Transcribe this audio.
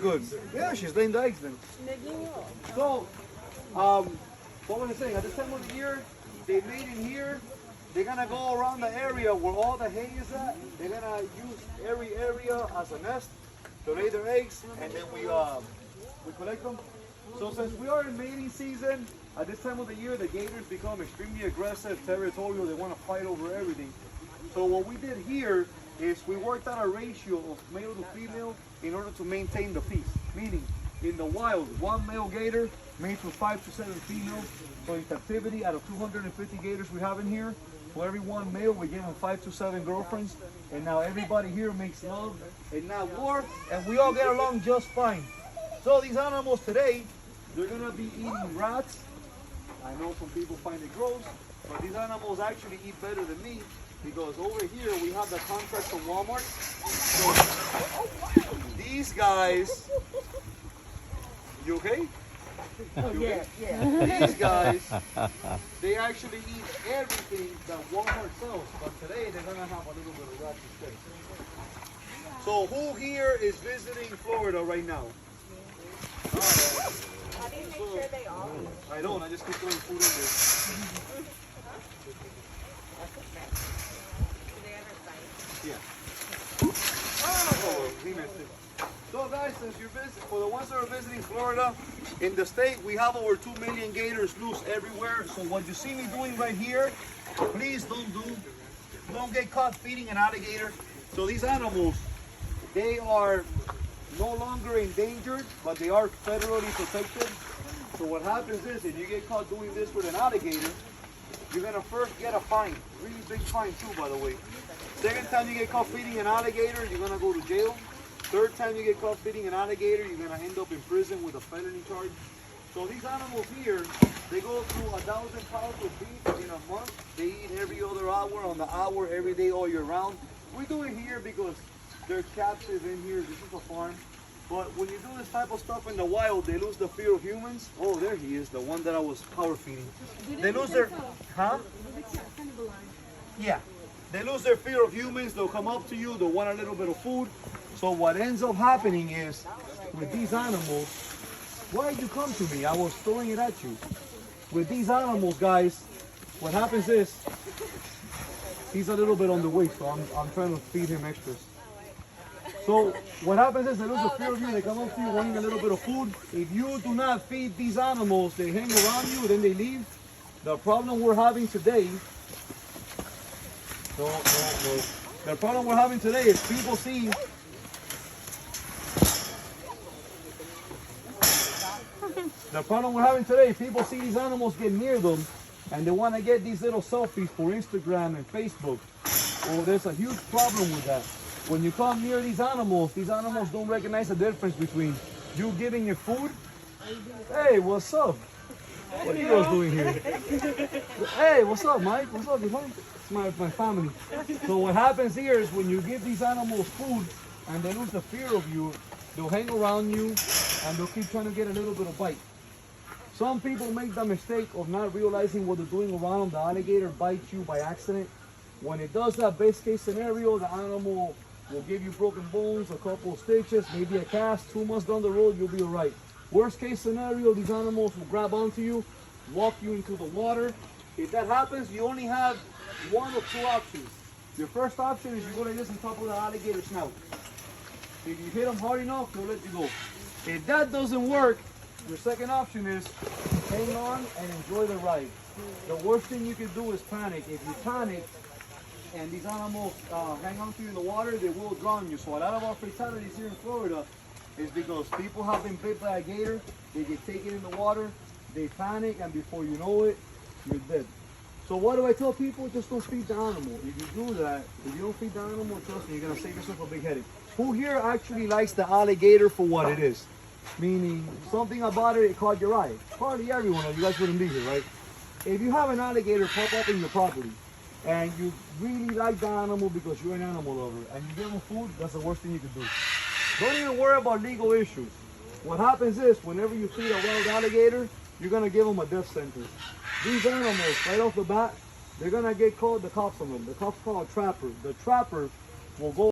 Good. Yeah, she's laying the eggs then. So, what was I saying? At this time of the year, they made in here. They're gonna go around the area where all the hay is at. They're gonna use every area as a nest to lay their eggs, and then we collect them. So since we are in mating season, at this time of the year, the gators become extremely aggressive, territorial. They want to fight over everything. So what we did here is we worked out a ratio of male to female in order to maintain the peace. Meaning, in the wild, one male gator mates with 5 to 7 females. So in captivity, out of 250 gators we have in here, for every one male, we give them 5 to 7 girlfriends. And now everybody here makes love and not war, and we all get along just fine. So these animals today, they're gonna be eating rats. I know some people find it gross, but these animals actually eat better than me, because over here we have the contract from Walmart. So these guys, you okay? Oh, yeah, yeah. These guys, they actually eat everything that Walmart sells, but today they're gonna have a little bit of rat instead. So who here is visiting Florida right now? How do you make sure they all eat? I don't, I just keep throwing food in there. Do they ever fight? Yeah. Oh, he missed it. So guys, since you're for the ones that are visiting Florida, in the state we have over 2 million gators loose everywhere. So what you see me doing right here, please don't get caught feeding an alligator. So these animals, they are no longer endangered, but they are federally protected. So what happens is, if you get caught doing this with an alligator, you're gonna first get a fine, really big fine too, by the way. Second time you get caught feeding an alligator, you're gonna go to jail. Third time you get caught feeding an alligator, you're gonna end up in prison with a felony charge. So these animals here, they go through 1,000 pounds of beef in a month. They eat every other hour, on the hour, every day, all year round. We do it here because they're captive in here. This is a farm. But when you do this type of stuff in the wild, they lose the fear of humans. Oh, there he is, the one that I was power feeding. They lose their, huh? Yeah. They lose their fear of humans. They'll come up to you. They'll want a little bit of food. So what ends up happening is, with these animals, why did you come to me? I was throwing it at you. With these animals, guys, what happens is, he's a little bit on the weight, so I'm trying to feed him extras. So what happens is, they lose the fear of you. They come up to you wanting a little bit of food. If you do not feed these animals, they hang around you, then they leave. The problem we're having today, the problem we're having today is people see the problem we're having today, people see these animals get near them, and they want to get these little selfies for Instagram and Facebook. Oh, there's a huge problem with that. When you come near these animals don't recognize the difference between you giving it food. Hey, what's up? What are you guys doing here? Hey, what's up, Mike? What's up, you fine? It's my family. So what happens here is, when you give these animals food and they lose the fear of you, they'll hang around you and they'll keep trying to get a little bit of bite. Some people make the mistake of not realizing what they're doing around them. The alligator bites you by accident. When it does that, best case scenario, the animal will give you broken bones, a couple of stitches, maybe a cast. 2 months down the road, you'll be all right. Worst case scenario, these animals will grab onto you, walk you into the water. If that happens, you only have 1 of 2 options. Your first option is you go like this on top of the alligator snout. If you hit them hard enough, they'll let you go. If that doesn't work, your second option is hang on and enjoy the ride. The worst thing you can do is panic. If you panic and these animals hang on to you in the water, they will drown you. So a lot of our fatalities here in Florida is because people have been bit by a gator, they get taken in the water, they panic, and before you know it, you're dead. So what do I tell people? Just don't feed the animal. If you do that, if you don't feed the animal, trust me, you're gonna save yourself a big headache. Who here actually likes the alligator for what it is? Meaning, something about it caught your eye. Hardly everyone, or you guys wouldn't be here, right? If you have an alligator pop up in your property, and you really like the animal because you're an animal lover, and you give them food, that's the worst thing you can do. Don't even worry about legal issues. What happens is, whenever you feed a wild alligator, you're gonna give them a death sentence. These animals, right off the bat, they're gonna get called, the cops on them. The cops call a trapper. The trapper will go